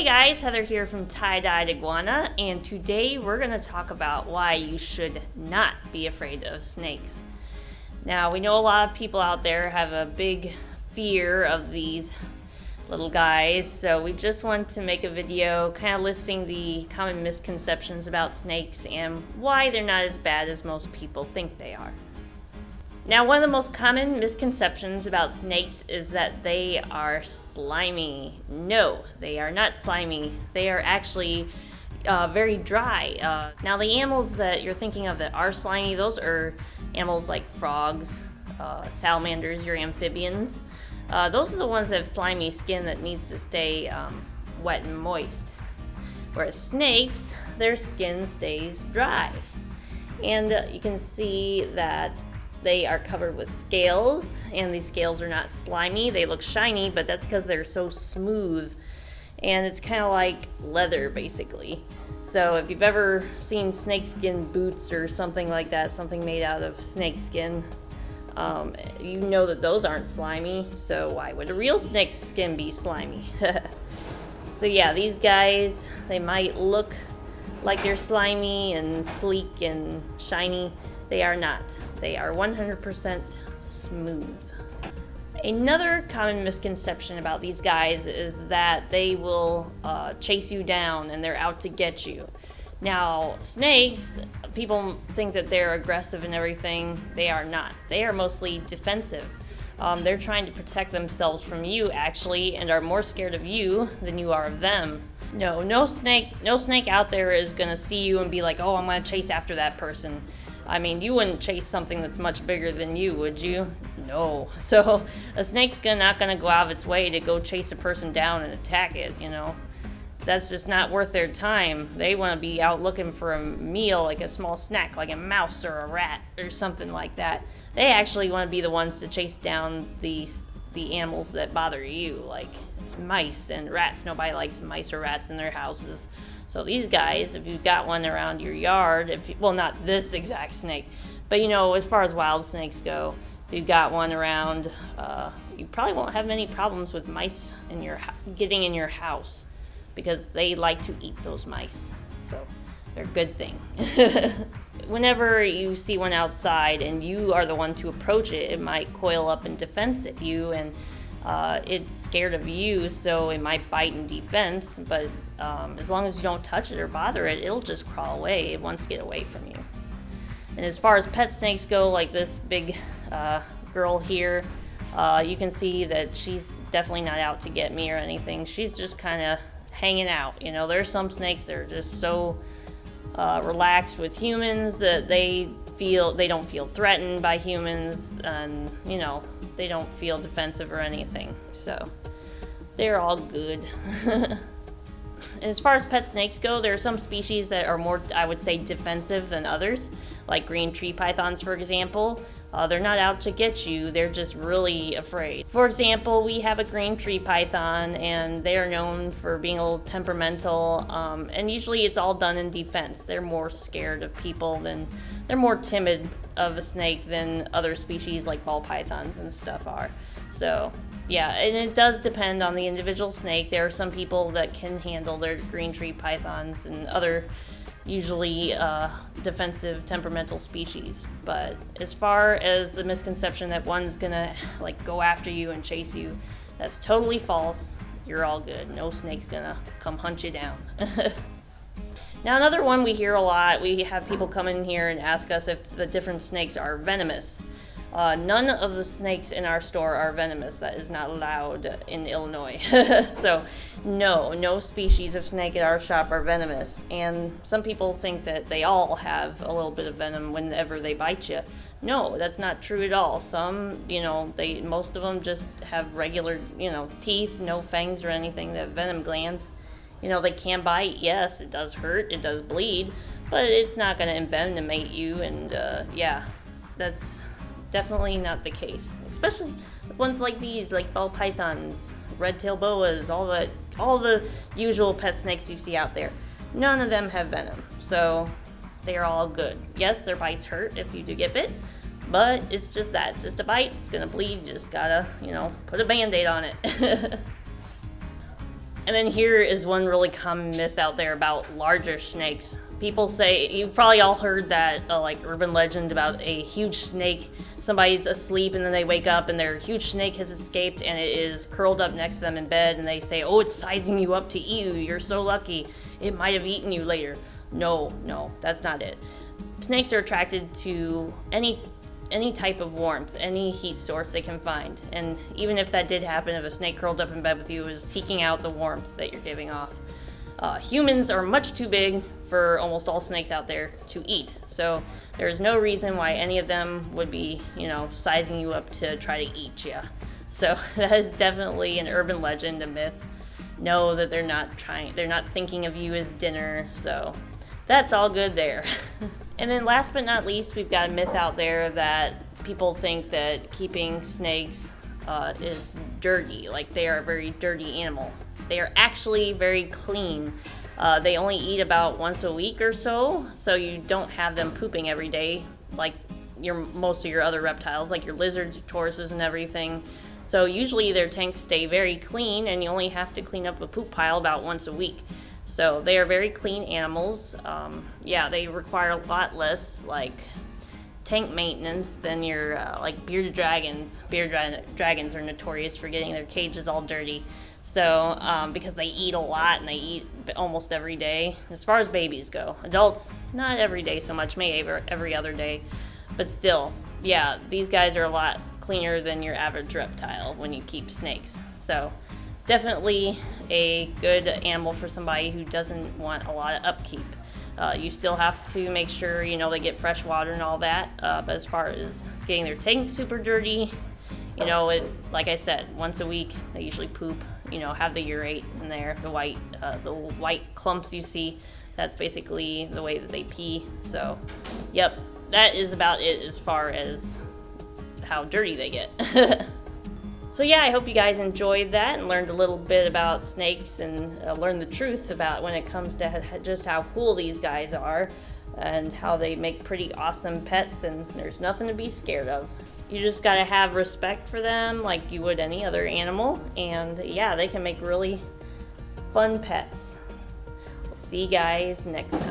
guys, Heather here from Tye-Dyed Iguana, and today we're going to talk about why you should not be afraid of snakes. Now, we know a lot of people out there have a big fear of these little guys, so we just wanted to make a video kind of listing the common misconceptions about snakes and why they're not as bad as most people think they are. Now, one of the most common misconceptions about snakes is that they are slimy. No, they are not slimy. They are actually very dry. Now, the animals that you're thinking of that are slimy, those are animals like frogs, salamanders, your amphibians. Those are the ones that have slimy skin that needs to stay wet and moist. Whereas snakes, their skin stays dry. And you can see that they are covered with scales, and these scales are not slimy. They look shiny, but that's because they're so smooth, and it's kind of like leather, basically. So if you've ever seen snakeskin boots or something like that, something made out of snakeskin, you know that those aren't slimy, so why would a real snake's skin be slimy? So yeah, these guys, they might look like they're slimy and sleek and shiny. They are not. They are 100% smooth. Another common misconception about these guys is that they will chase you down and they're out to get you. Now, snakes, people think that they're aggressive and everything. They are not. They are mostly defensive. They're trying to protect themselves from you, actually, and are more scared of you than you are of them. No snake out there is gonna see you and be like, oh, I'm gonna chase after that person. I mean, you wouldn't chase something that's much bigger than you, would you? No. So a snake's not gonna go out of its way to go chase a person down and attack it, you know. That's just not worth their time. They want to be out looking for a meal, like a small snack, like a mouse or a rat or something like that. They actually want to be the ones to chase down the animals that bother you, like mice and rats. Nobody likes mice or rats in their houses. So these guys, if you've got one around your yard, well, not this exact snake, but you know, as far as wild snakes go, if you've got one around, you probably won't have many problems with mice getting in your house, because they like to eat those mice. So they're a good thing. Whenever you see one outside and you are the one to approach it, it might coil up in defense at you, and it's scared of you, so it might bite in defense, but as long as you don't touch it or bother it, it'll just crawl away. It wants to get away from you. And as far as pet snakes go, like this big girl here, you can see that she's definitely not out to get me or anything. She's just kind of hanging out. You know, there's some snakes that are just so relaxed with humans that they don't feel threatened by humans, and you know, they don't feel defensive or anything, so they're all good. And as far as pet snakes go, there are some species that are more, I would say, defensive than others, like green tree pythons, for example. They're not out to get you, they're just really afraid. For example, we have a green tree python, and they are known for being a little temperamental, and usually it's all done in defense. They're more scared of people they're more timid of a snake than other species like ball pythons and stuff are. So yeah, and it does depend on the individual snake. There are some people that can handle their green tree pythons and other usually defensive temperamental species. But as far as the misconception that one's gonna like go after you and chase you, that's totally false. You're all good. No snake's gonna come hunt you down. Now, another one we hear a lot, we have people come in here and ask us if the different snakes are venomous. None of the snakes in our store are venomous. That is not allowed in Illinois. So no species of snake at our shop are venomous. And some people think that they all have a little bit of venom whenever they bite you. No, that's not true at all. Some, you know, most of them just have regular, you know, teeth, no fangs or anything. They have venom glands. You know, they can bite. Yes, it does hurt, it does bleed, but it's not going to envenomate you. And yeah, that's definitely not the case, especially ones like these, like ball pythons, red-tailed boas, all the usual pet snakes you see out there. None of them have venom, so they are all good. Yes, their bites hurt if you do get bit, but it's just that. It's just a bite. It's gonna bleed. You just gotta, you know, put a Band-Aid on it. And then here is one really common myth out there about larger snakes. People say, you've probably all heard that like urban legend about a huge snake. Somebody's asleep and then they wake up and their huge snake has escaped and it is curled up next to them in bed, and they say, oh, it's sizing you up to eat you. You're so lucky. It might have eaten you later. No, that's not it. Snakes are attracted to any type of warmth, any heat source they can find. And even if that did happen, if a snake curled up in bed with you, it was seeking out the warmth that you're giving off. Humans are much too big for almost all snakes out there to eat. So there's no reason why any of them would be, sizing you up to try to eat you. So that is definitely an urban legend, a myth. Know that they're not thinking of you as dinner. So that's all good there. And then last but not least, we've got a myth out there that people think that keeping snakes is dirty, like they are a very dirty animal. They are actually very clean. They only eat about once a week or so you don't have them pooping every day like most of your other reptiles, like your lizards, tortoises, and everything. So usually their tanks stay very clean, and you only have to clean up a poop pile about once a week. So they are very clean animals. They require a lot less tank maintenance than your bearded dragons. Bearded dragons are notorious for getting their cages all dirty. So because they eat a lot and they eat almost every day, as far as babies go. Adults, not every day so much, maybe every other day. But still, these guys are a lot cleaner than your average reptile when you keep snakes. So definitely a good animal for somebody who doesn't want a lot of upkeep. You still have to make sure, they get fresh water and all that. But as far as getting their tank super dirty, like I said, once a week, they usually poop, have the urate in there, the white clumps you see. That's basically the way that they pee. So, yep, that is about it as far as how dirty they get. So I hope you guys enjoyed that and learned a little bit about snakes and learned the truth about when it comes to just how cool these guys are and how they make pretty awesome pets, and there's nothing to be scared of. You just gotta have respect for them like you would any other animal, and they can make really fun pets. We'll see you guys next time.